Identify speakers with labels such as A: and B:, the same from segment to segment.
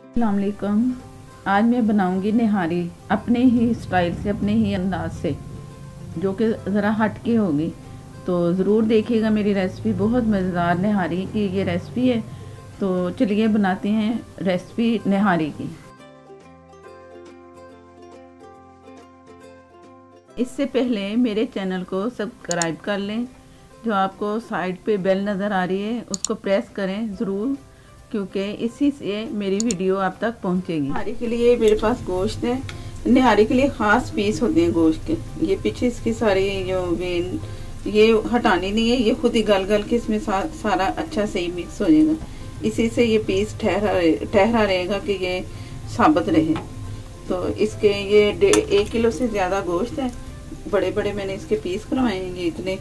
A: अस्सलाम वालेकुम। आज मैं बनाऊंगी निहारी अपने ही स्टाइल से, अपने ही अंदाज से, जो कि ज़रा हट के होगी। तो ज़रूर देखिएगा मेरी रेसिपी, बहुत मज़ेदार निहारी की ये रेसिपी है। तो चलिए बनाते हैं रेसिपी निहारी की। इससे पहले मेरे चैनल को सब्सक्राइब कर लें। जो आपको साइड पे बेल नज़र आ रही है उसको प्रेस करें ज़रूर, क्योंकि इसी से मेरी वीडियो आप तक पहुंचेगी। निहारी के लिए मेरे पास गोश्त है। निहारी के लिए ख़ास पीस होते हैं गोश्त के। ये पीछे इसकी सारी जो वेन ये हटानी नहीं है, ये खुद ही गल गल के इसमें सारा अच्छा से ही मिक्स हो जाएगा। इसी से ये पीस ठहरा रहेगा कि ये साबित रहे। तो इसके ये 1 किलो से ज़्यादा गोश्त है। बड़े बड़े मैंने इसके पीस करवाए हैं ये इतने।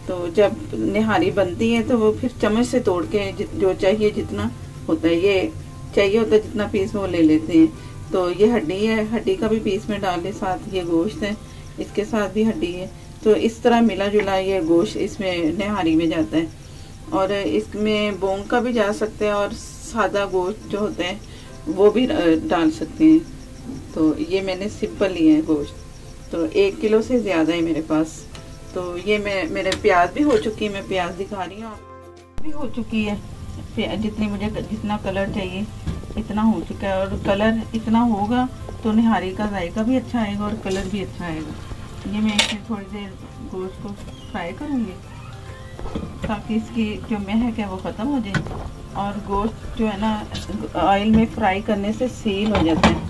A: तो जब निहारी बनती है तो वो फिर चम्मच से तोड़ के जो चाहिए जितना होता है, ये चाहिए होता है जितना पीस वो ले लेते हैं। तो ये हड्डी है, हड्डी का भी पीस में डाल ले, साथ ये गोश्त है, इसके साथ भी हड्डी है। तो इस तरह मिला जुला ये गोश्त इसमें निहारी में जाता है। और इसमें बोंग का भी जा सकते हैं और सादा गोश्त जो होता है वो भी डाल सकते हैं। तो ये मैंने सिंपल लिया है गोश्त। तो 1 किलो से ज़्यादा है मेरे पास। तो ये मेरे प्याज भी हो चुकी है, मैं प्याज दिखा रही हूँ, भी हो चुकी है। जितनी मुझे जितना कलर चाहिए इतना हो चुका है। और कलर इतना होगा तो निहारी का जायका भी अच्छा आएगा और कलर भी अच्छा आएगा। ये मैं इसमें थोड़ी देर गोश्त को फ्राई करूँगी ताकि इसकी जो महक है वो ख़त्म हो जाए। और गोश्त जो है ना ऑयल में फ्राई करने से सील हो जाता है।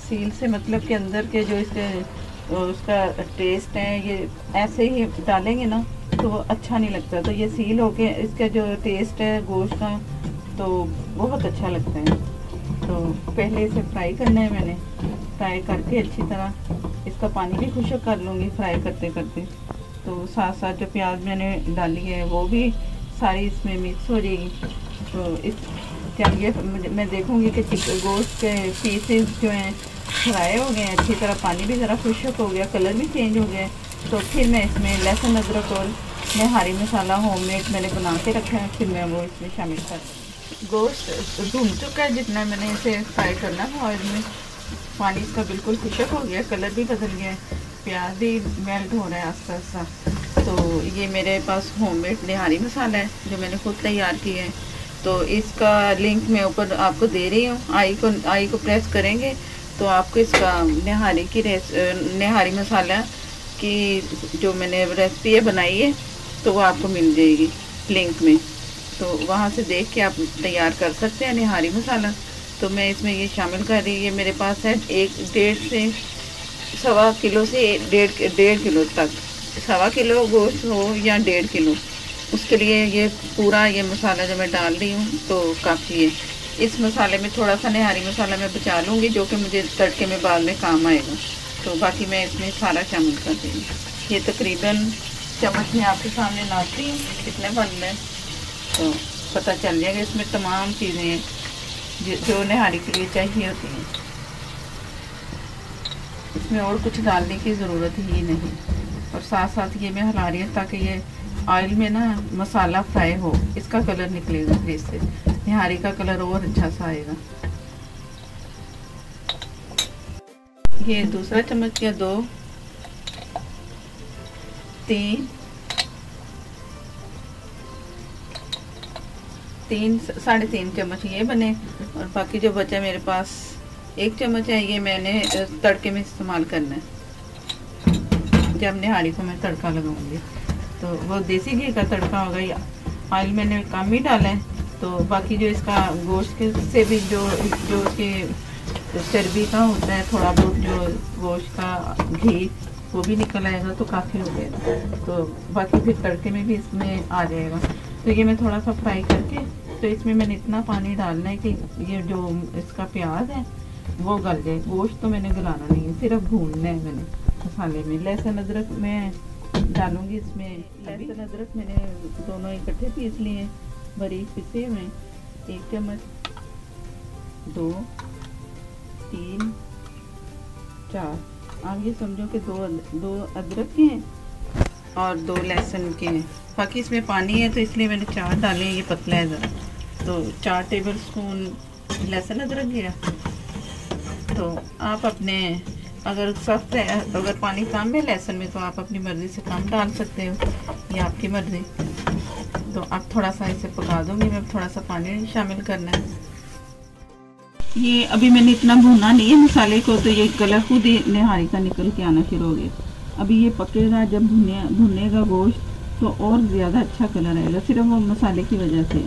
A: सील से मतलब के अंदर के जो इसके उसका टेस्ट है, ये ऐसे ही डालेंगे ना तो वो अच्छा नहीं लगता। तो ये सील होके इसका जो टेस्ट है गोश्त का तो बहुत अच्छा लगता है। तो पहले इसे फ्राई करना है मैंने। फ्राई करके अच्छी तरह इसका पानी भी खुश्क कर लूँगी फ्राई करते करते। तो साथ साथ जो प्याज मैंने डाली है वो भी सारी इसमें मिक्स हो जाएगी। तो इस जब ये मैं देखूँगी कि गोश्त के पीसेस जो हैं फ्राई हो गए, अच्छी तरह पानी भी ज़रा खुश्क हो गया, कलर भी चेंज हो गया, तो फिर मैं इसमें लहसुन अदरक और निहारी मसाला होममेड मैंने बना के रखा है, फिर मैं वो इसमें शामिल कर। गोश्त भून चुका है, जितना मैंने इसे फ्राई करना था ऑयल में, पानी इसका बिल्कुल खुश्क हो गया, कलर भी बदल गया है, प्याज भी मेल्ट हो रहा है आस्ता आस्ता। तो ये मेरे पास होममेड निहारी मसाला है जो मैंने खुद तैयार किया है। तो इसका लिंक मैं ऊपर आपको दे रही हूँ। आई को प्रेस करेंगे तो आपको इसका निहारी मसाला की जो मैंने रेसिपी है बनाई है तो वो आपको मिल जाएगी लिंक में। तो वहाँ से देख के आप तैयार कर सकते हैं निहारी मसाला। तो मैं इसमें ये शामिल कर रही है। ये मेरे पास है 1.5 से 1.25 किलो से 1.5 किलो तक, 1.25 किलो गोश्त हो या 1.5 किलो, उसके लिए ये पूरा ये मसाला जो मैं डाल रही हूँ तो काफ़ी है। इस मसाले में थोड़ा सा निहारी मसाला मैं बचा लूँगी जो कि मुझे तड़के में बाद में काम आएगा। तो बाकी मैं इसमें सारा शामिल कर दूँगी। ये तकरीबन चम्मच में आपके सामने लाती हूँ कितने बन रहे, तो पता चल जाएगा। इसमें तमाम चीज़ें हैं जो निहारी के लिए चाहिए होती हैं। इसमें और कुछ डालने की ज़रूरत ही नहीं। और साथ साथ ये मैं हिला रही हूँ ताकि ये ऑयल में ना मसाला फ्राई हो, इसका कलर निकलेगा, फिर इससे निहारी का कलर और अच्छा सा आएगा। ये दूसरा चम्मच या 2, 3, 3.5 चम्मच ये बने। और बाकी जो बचा मेरे पास 1 चम्मच है, ये मैंने तड़के में इस्तेमाल करना है जब निहारी को मैं तड़का लगाऊंगी। तो वो देसी घी का तड़का होगा, या ऑयल मैंने कम ही डाला है। तो बाकी जो इसका गोश्त के से भी जो उसकी चर्बी का होता है थोड़ा बहुत, जो गोश्त का घी वो भी निकल आएगा तो काफ़ी हो गया। तो बाकी फिर तड़के में भी इसमें आ जाएगा। तो ये मैं थोड़ा सा फ्राई करके, तो इसमें मैंने इतना पानी डालना है कि ये जो इसका प्याज है वो गल जाए। गोश्त तो मैंने गलाना नहीं है, सिर्फ भूनना है मैंने मसाले में। लहसुन अदरक मैं डालूंगी इसमें। लहसुन अदरक मैंने दोनों इकट्ठे पीस लिए, बारीक पिसे हुए। 1 चम्मच, 2, 3, 4। आप ये समझो कि दो अदरक के हैं और 2 लहसुन के हैं। बाकी इसमें पानी है तो इसलिए मैंने 4 डाले हैं, ये पतला है ज़रा। तो 4 टेबल स्पून लहसुन अदरक गया। तो आप अपने अगर सख्त है, अगर पानी कम है लहसुन में, तो आप अपनी मर्ज़ी से कम डाल सकते हो, ये आपकी मर्ज़ी। तो अब थोड़ा सा इसे पका दूंगी मैं, थोड़ा सा पानी शामिल करना है। ये अभी मैंने इतना भुना नहीं है मसाले को, तो ये कलर खुद ही निहारी का निकल के आना शुरू हो गया। अभी ये पकेगा, जब भुनेगा गोश्त तो और ज़्यादा अच्छा कलर आएगा, सिर्फ वो मसाले की वजह से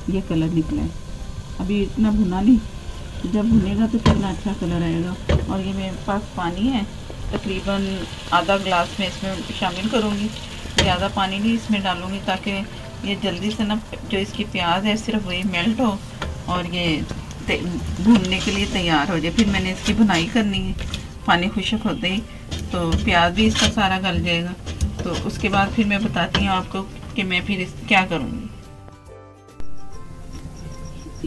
A: ये कलर निकला है। अभी इतना भुना नहीं, तो जब भुनेगा तो कितना अच्छा कलर आएगा। और ये मेरे पास पानी है, तकरीबन आधा गिलास में इसमें शामिल करूँगी। ज़्यादा पानी नहीं इसमें डालूँगी, ताकि ये जल्दी से ना जो इसकी प्याज है सिर्फ वही मेल्ट हो और ये भूनने के लिए तैयार हो जाए। फिर मैंने इसकी भुनाई करनी है, पानी खुश्क होते ही तो प्याज भी इसका सारा गल जाएगा। तो उसके बाद फिर मैं बताती हूँ आपको कि मैं फिर क्या करूँगी।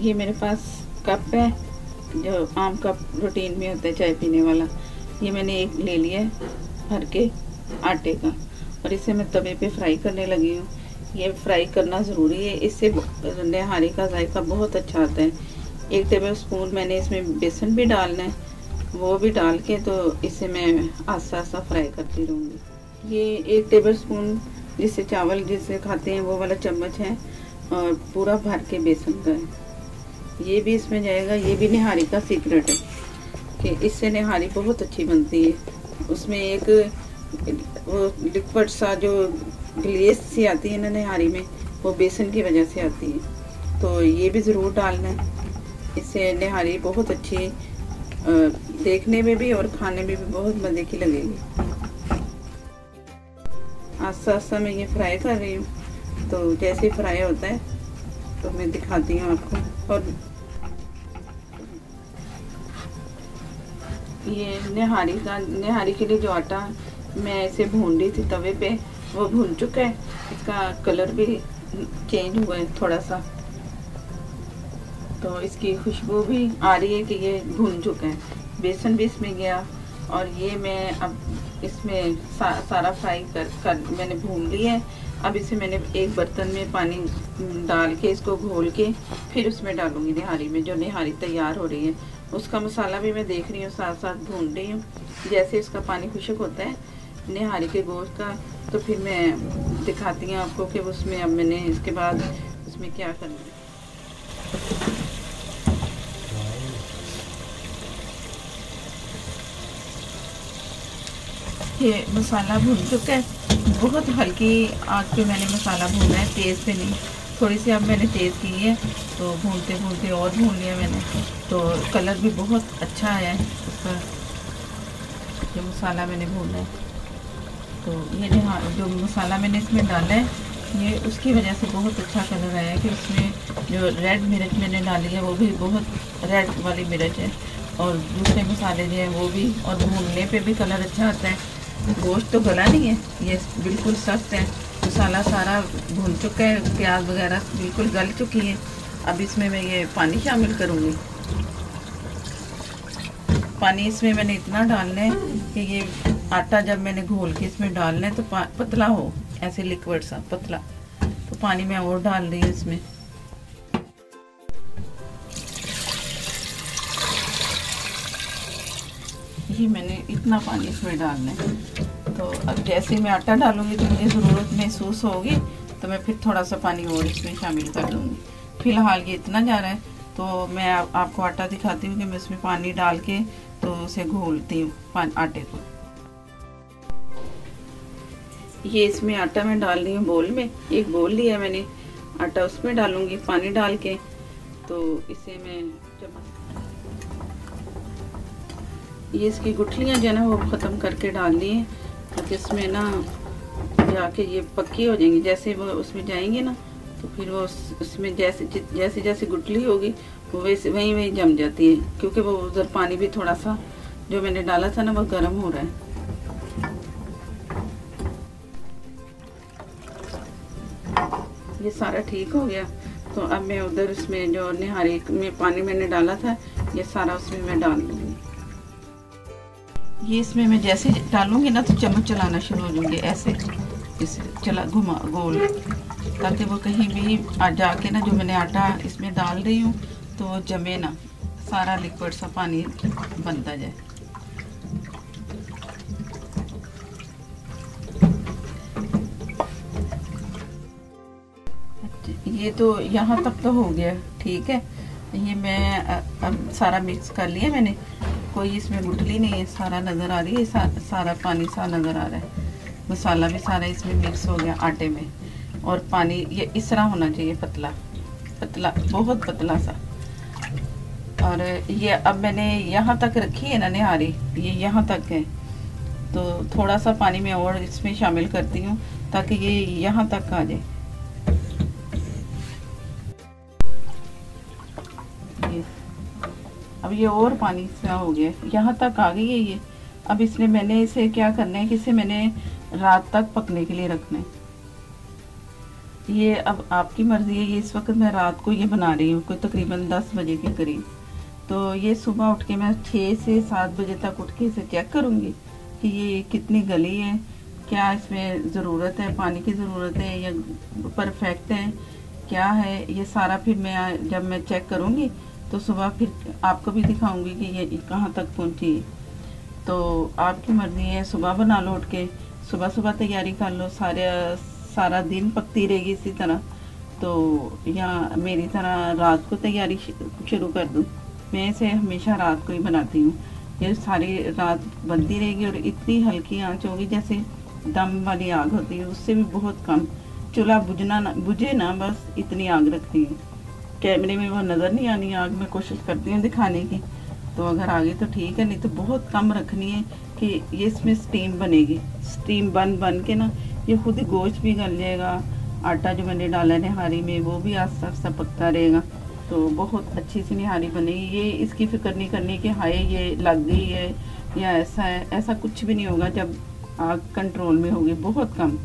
A: ये मेरे पास कप है, जो आम कप रूटीन में होता है चाय पीने वाला। ये मैंने एक ले लिया है भर के आटे का, और इसे मैं तवे पे फ्राई करने लगी हूँ। ये फ्राई करना ज़रूरी है, इससे निहारी का जायका बहुत अच्छा आता है। 1 टेबल स्पून मैंने इसमें बेसन भी डालना है, वो भी डाल के तो इसे मैं आस्ता आस्ता फ्राई करती रहूँगी। ये 1 टेबल स्पून जिससे चावल जिससे खाते हैं वो वाला चम्मच है, और पूरा भर के बेसन का है, ये भी इसमें जाएगा। ये भी निहारी का सीक्रेट है कि इससे निहारी बहुत अच्छी बनती है। उसमें एक वो लिक्विड सा जो ग्लेस सी आती है ना निहारी में, वो बेसन की वजह से आती है। तो ये भी ज़रूर डालना है, इससे निहारी बहुत अच्छी देखने में भी और खाने में भी बहुत मज़े की लगेगी। आस्ता आस्ता मैं ये फ्राई कर रही हूँ, तो जैसे फ्राई होता है तो मैं दिखाती हूँ आपको। और ये निहारी के लिए जो आटा मैं इसे भून रही थी तवे पे, वो भून चुका है। इसका कलर भी चेंज हुआ है थोड़ा सा, तो इसकी खुशबू भी आ रही है कि ये भून चुका है। बेसन भी इसमें गया, और ये मैं अब इसमें सारा फ्राई कर मैंने भून लिया है। अब इसे मैंने एक बर्तन में पानी डाल के इसको घोल के फिर उसमें डालूंगी निहारी में, जो निहारी तैयार हो रही है। उसका मसाला भी मैं देख रही हूँ, साथ साथ भून रही हूँ। जैसे इसका पानी खुश्क होता है निहारी के गोश्त का, तो फिर मैं दिखाती हूँ आपको कि उसमें अब मैंने इसके बाद उसमें क्या करना है। ये मसाला भून चुका है, बहुत हल्की आंच पे मैंने मसाला भूना है, तेज़ पे नहीं। थोड़ी सी अब मैंने तेज़ की है, तो भूनते भूनते और भून लिया मैंने, तो कलर भी बहुत अच्छा आया है उसका, जो मसाला मैंने भूना है। तो ये जो मसाला मैंने इसमें डाला है, ये उसकी वजह से बहुत अच्छा कलर आया है कि उसमें जो रेड मिर्च मैंने डाली है वो भी बहुत रेड वाली मिर्च है, और दूसरे मसाले जो हैं वो भी, और भूनने पे भी कलर अच्छा आता है। गोश्त तो गला नहीं है, ये बिल्कुल सख्त है। मसाला सारा भून चुका है, प्याज वगैरह बिल्कुल गल चुकी है। अब इसमें मैं ये पानी शामिल करूँगी। पानी इसमें मैंने इतना डालना है कि ये आटा जब मैंने घोल के इसमें डालना है तो पतला हो, ऐसे लिक्विड सा पतला। तो पानी मैं और डाल रही हूँ इसमें। ये मैंने इतना पानी इसमें डालना है। तो अब जैसे मैं आटा डालूंगी तो मुझे ज़रूरत महसूस होगी, तो मैं फिर थोड़ा सा पानी और इसमें शामिल कर दूँगी। फ़िलहाल ये इतना जा रहा है, तो मैं आपको आटा दिखाती हूँ कि मैं इसमें पानी डाल के तो उसे घोलती हूँ आटे को। ये इसमें आटा मैं डाल रही हूँ बोल में, एक बोल लिया मैंने आटा, उसमें डालूंगी पानी डाल के। तो इसे मैं ये इसकी गुठलियाँ जो है ना वो ख़त्म करके डालनी है, ताकि इसमें ना जाके ये पक्की हो जाएंगी। जैसे वो उसमें जाएंगे ना तो फिर वो उसमें जैसे जैसे गुठली होगी वो वैसे वहीं जम जाती है, क्योंकि वो उधर पानी भी थोड़ा सा जो मैंने डाला था ना वो गर्म हो रहा है। ये सारा ठीक हो गया, तो अब मैं उधर इसमें जो निहारी में पानी मैंने डाला था ये सारा उसमें मैं डाल दूँगी। ये इसमें मैं जैसे डालूंगी ना तो चम्मच चलाना शुरू हो जाऊंगी, ऐसे इसे चला घुमा गोल, ताकि वो कहीं भी जाके ना जो मैंने आटा इसमें डाल रही हूँ तो जमे ना, सारा लिक्विड सा पानी बनता जाए। ये तो यहाँ तक तो हो गया, ठीक है। ये मैं अब सारा मिक्स कर लिया मैंने, कोई इसमें गुठली नहीं है, सारा नज़र आ रही है, सारा पानी सा नज़र आ रहा है। मसाला भी सारा इसमें मिक्स हो गया आटे में। और पानी ये इस तरह होना चाहिए, पतला पतला, बहुत पतला सा। और ये अब मैंने यहाँ तक रखी है ना निहारी, ये यहाँ तक है। तो थोड़ा सा पानी मैं और इसमें शामिल करती हूँ ताकि ये यहाँ तक आ जाए। अब ये और पानी सा हो गया, यहाँ तक आ गई है ये। अब इसमें मैंने इसे क्या करना है कि इसे मैंने रात तक पकने के लिए रखना है। ये अब आपकी मर्ज़ी है। ये इस वक्त मैं रात को ये बना रही हूँ, कोई तकरीबन 10 बजे के करीब। तो ये सुबह उठ के मैं 6 से 7 बजे तक उठ के इसे चेक करूँगी कि ये कितनी गली है, क्या इसमें ज़रूरत है, पानी की ज़रूरत है या परफेक्ट है, क्या है ये सारा। फिर मैं जब मैं चेक करूँगी तो सुबह फिर आपको भी दिखाऊंगी कि ये कहाँ तक पहुँची है। तो आपकी मर्ज़ी है, सुबह बना लो, उठ के सुबह सुबह तैयारी कर लो, सारा दिन पकती रहेगी इसी तरह। तो या मेरी तरह रात को तैयारी शुरू कर दूँ। मैं इसे हमेशा रात को ही बनाती हूँ। ये सारी रात बनती रहेगी और इतनी हल्की आंच होगी जैसे दम वाली आग होती है, उससे भी बहुत कम। चूल्हा बुझे ना, बस इतनी आग रखती है। कैमरे में वो नज़र नहीं आनी आग, मैं कोशिश करती हूँ दिखाने की। तो अगर आ गई तो ठीक है, नहीं तो बहुत कम रखनी है कि ये इसमें स्टीम बनेगी। स्टीम बन के ना ये खुद ही गोश्त भी गल जाएगा। आटा जो मैंने डाला निहारी में वो भी आस्ता आस्ता पकता रहेगा। तो बहुत अच्छी सी निहारी बनेगी। ये इसकी फिक्र नहीं करनी कि हाय ये लग गई है या ऐसा है, ऐसा कुछ भी नहीं होगा जब आग कंट्रोल में होगी। बहुत कम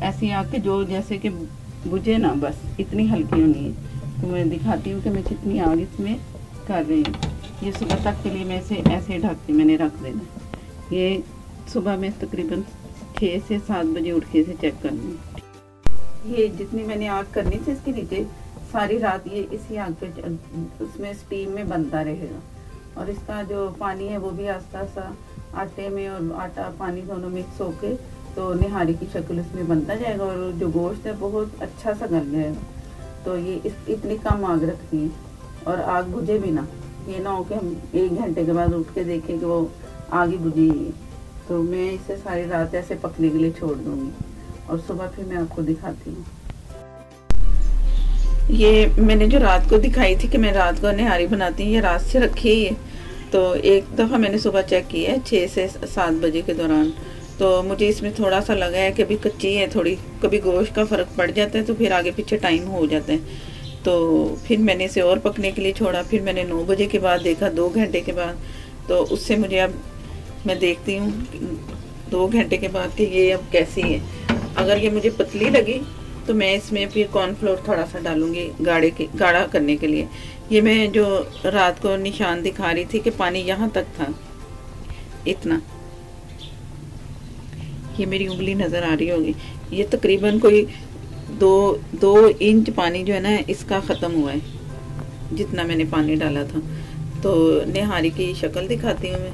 A: ऐसी आग के जो जैसे कि बुझे ना, बस इतनी हल्की होनी है। तो मैं दिखाती हूँ कि मैं कितनी आग इसमें कर रही हूँ। ये सुबह तक के लिए मैं इसे ऐसे ढक के मैंने रख देना। ये सुबह में तकरीबन 6 से 7 बजे उठ के इसे चेक कर लूँ। ये जितनी मैंने आग करनी थी इसके नीचे, सारी रात ये इसी आग पे उसमें स्टीम में बनता रहेगा। और इसका जो पानी है वो भी आस्ता आस्ता आटे में और आटा पानी दोनों मिक्स होके तो निहारी की शक्ल इसमें बनता जाएगा। और जो गोश्त है बहुत अच्छा सा गल जाएगा। तो ये इतनी कम आग रखनी है और आग बुझे भी ना। ये ना हो कि हम 1 घंटे के बाद उठ के देखें कि वो आग ही बुझी है। तो मैं इसे सारी रात ऐसे पकने के लिए छोड़ दूंगी और सुबह फिर मैं आपको दिखाती हूँ। ये मैंने जो रात को दिखाई थी कि मैं रात को निहारी बनाती हूँ, ये रात से रखी ही है। तो एक दफ़ा मैंने सुबह चेक किया है 6 से 7 बजे के दौरान। तो मुझे इसमें थोड़ा सा लगा है कि अभी कच्ची है थोड़ी, कभी गोश्त का फ़र्क पड़ जाता है तो फिर आगे पीछे टाइम हो जाता है। तो फिर मैंने इसे और पकने के लिए छोड़ा। फिर मैंने 9 बजे के बाद देखा, 2 घंटे के बाद। तो उससे मुझे अब मैं देखती हूँ 2 घंटे के बाद कि ये अब कैसी है। अगर ये मुझे पतली लगी तो मैं इसमें फिर कॉर्नफ्लोर थोड़ा सा डालूंगी गाढ़ा करने के लिए। ये मैं जो रात को निशान दिखा रही थी कि पानी यहाँ तक था, इतना, ये मेरी उंगली नज़र आ रही होगी। ये तकरीबन कोई 2 इंच पानी जो है ना इसका ख़त्म हुआ है, जितना मैंने पानी डाला था। तो निहारी की शक्ल दिखाती हूँ मैं।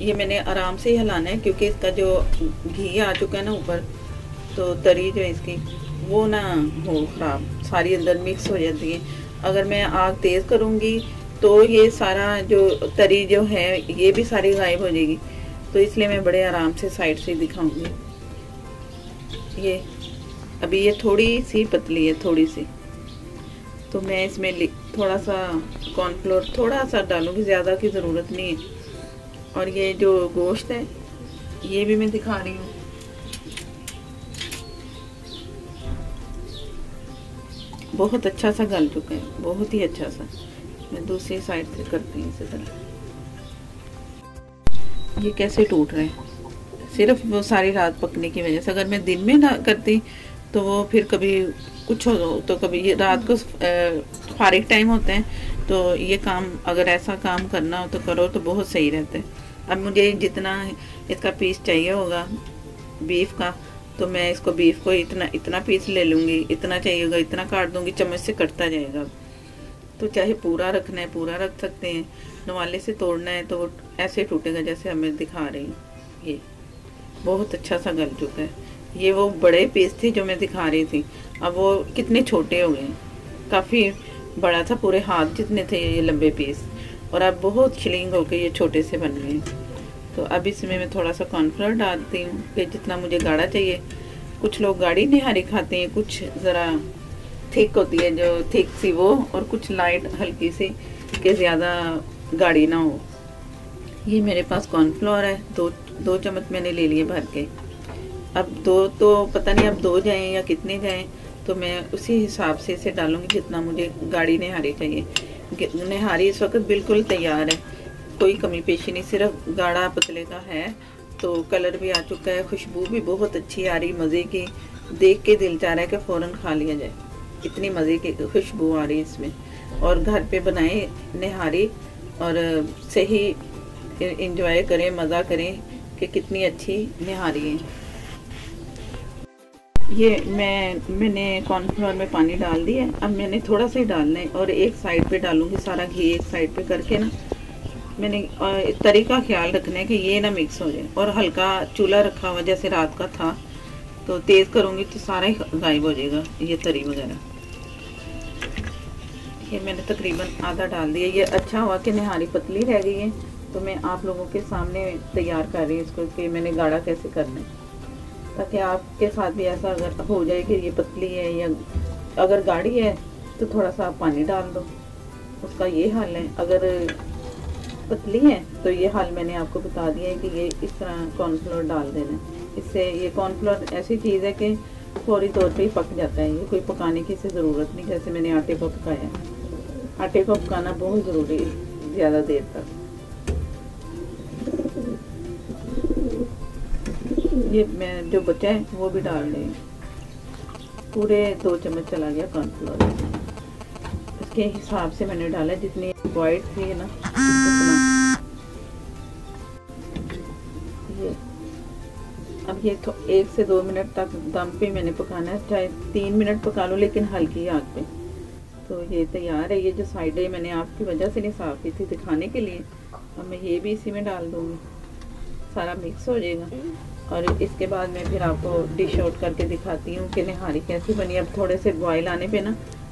A: ये मैंने आराम से ही हिलाना है क्योंकि इसका जो घी आ चुका है ना ऊपर, तो तरी जो है इसकी वो ना हो ख़राब, सारी अंदर मिक्स हो जाती है। अगर मैं आग तेज़ करूँगी तो ये सारा जो तरी जो है ये भी सारी गायब हो जाएगी। तो इसलिए मैं बड़े आराम से साइड से दिखाऊंगी। ये अभी ये थोड़ी सी पतली है, थोड़ी सी। तो मैं इसमें थोड़ा सा कॉर्नफ्लोर थोड़ा सा डालूंगी, ज़्यादा की ज़रूरत नहीं है। और ये जो गोश्त है ये भी मैं दिखा रही हूँ। बहुत अच्छा सा गल चुका है, बहुत ही अच्छा सा। मैं दूसरी साइड से करती हूँ इसी तरह। ये कैसे टूट रहे हैं, सिर्फ वो सारी रात पकने की वजह से। अगर मैं दिन में ना करती तो वो फिर कभी कुछ हो तो कभी ये रात को फारिग टाइम होते हैं तो ये काम, अगर ऐसा काम करना हो तो करो तो बहुत सही रहता है। अब मुझे जितना इसका पीस चाहिए होगा बीफ का, तो मैं इसको बीफ को इतना पीस ले लूँगी, इतना चाहिए होगा इतना काट दूँगी, चम्मच से कटता जाएगा। तो चाहे पूरा रखना है पूरा रख सकते हैं, नवाले से तोड़ना है तो वो ऐसे टूटेगा जैसे हमें दिखा रही हूँ। ये बहुत अच्छा सा गल चुका है। ये वो बड़े पीस थे जो मैं दिखा रही थी, अब वो कितने छोटे हो गए, काफ़ी बड़ा था, पूरे हाथ जितने थे ये लंबे पीस, और अब बहुत छिलिंग होके ये छोटे से बन गए। तो अब इसमें मैं थोड़ा सा कॉर्नफ्लोर डालती हूँ कि जितना मुझे गाढ़ा चाहिए। कुछ लोग गाढ़ी निहारी खाते हैं, कुछ ज़रा थिक होती है जो थिक सी वो, और कुछ लाइट हल्की सी कि ज़्यादा गाढ़ी ना हो। ये मेरे पास कॉर्नफ्लोर है, दो चम्मच मैंने ले लिए भर के। अब दो तो पता नहीं अब 2 जाएं या कितने जाएं, तो मैं उसी हिसाब से इसे डालूंगी जितना मुझे गाढ़ी निहारी चाहिए। निहारी इस वक्त बिल्कुल तैयार है, कोई कमी पेशी नहीं, सिर्फ गाढ़ा पतले का है। तो कलर भी आ चुका है, खुशबू भी बहुत अच्छी आ रही, मज़े की, देख के दिल चाह रहा है कि फ़ौरन खा लिया जाए, इतनी मज़े की खुशबू आ रही है इसमें। और घर पे बनाए निहारी और सही इंजॉय करें, मज़ा करें कि कितनी अच्छी निहारी है। ये मैंने कॉर्नफ्लोर में पानी डाल दिया, अब मैंने थोड़ा सा ही डालना है और एक साइड पे डालूंगी, सारा घी एक साइड पे करके ना। मैंने तरी का ख्याल रखना है कि ये ना मिक्स हो जाए, और हल्का चूल्हा रखा हुआ जैसे रात का था, तो तेज़ करूँगी तो सारा ही गायब हो जाएगा ये तरी वगैरह। ये मैंने तकरीबन आधा डाल दिया। ये अच्छा हुआ कि निहारी पतली रह गई है, तो मैं आप लोगों के सामने तैयार कर रही हूँ इसको कि मैंने गाढ़ा कैसे करना है, ताकि आपके साथ भी ऐसा अगर हो जाए कि ये पतली है या अगर गाढ़ी है तो थोड़ा सा आप पानी डाल दो, उसका ये हाल है। अगर पतली है तो ये हाल मैंने आपको बता दिया है कि ये इस तरह कॉर्नफ्लोर डाल देना। इससे ये कॉर्नफ्लोर ऐसी चीज़ है कि फौरी तौर पे ही पक जाता है, ये कोई पकाने की से ज़रूरत नहीं, जैसे मैंने आटे को पकाया। आटे को पकाना बहुत ज़रूरी है ज़्यादा देर तक। ये मैं जो बचा है वो भी डाल दें, पूरे 2 चम्मच चला गया कॉर्नफ्लोर। इसके हिसाब से मैंने डाला, जितनी बॉइल्ड थी ना उतना। ये अब ये 1 से 2 मिनट तक दम पे मैंने पकाना है, चाहे 3 मिनट पका लो लेकिन हल्की आग पे। तो ये तैयार है। ये जो साइडें मैंने आपकी वजह से नहीं साफ की थी दिखाने के लिए, अब मैं ये भी इसी में डाल दूँगी, सारा मिक्स हो जाएगा। और इसके बाद मैं फिर आपको डिश आउट करके दिखाती हूँ कि निहारी कैसी बनी। अब थोड़े से बॉयल आने पे ना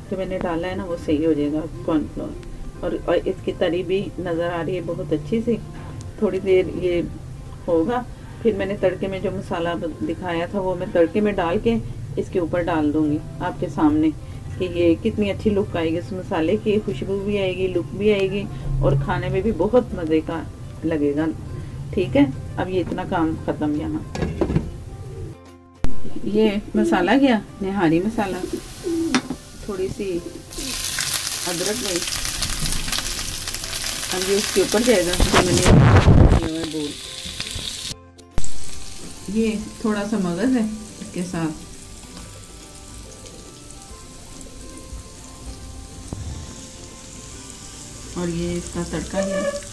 A: जो मैंने डाला है ना वो सही हो जाएगा कॉर्नफ्लोर, और इसकी तरी भी नज़र आ रही है बहुत अच्छी सी। थोड़ी देर ये होगा, फिर मैंने तड़के में जो मसाला दिखाया था वो मैं तड़के में डाल के इसके ऊपर डाल दूँगी आपके सामने, कि ये कितनी अच्छी लुक आएगी इस मसाले की, खुशबू भी आएगी, लुक भी आएगी, और खाने में भी बहुत मज़े का लगेगा। ठीक है, अब ये इतना काम ख़त्म। यहाँ ये मसाला गया, निहारी मसाला, थोड़ी सी अदरक गई, अब ये उसके ऊपर जाएगा जो मैंने बोल। ये थोड़ा सा मगज है इसके साथ, और ये इसका तड़का है।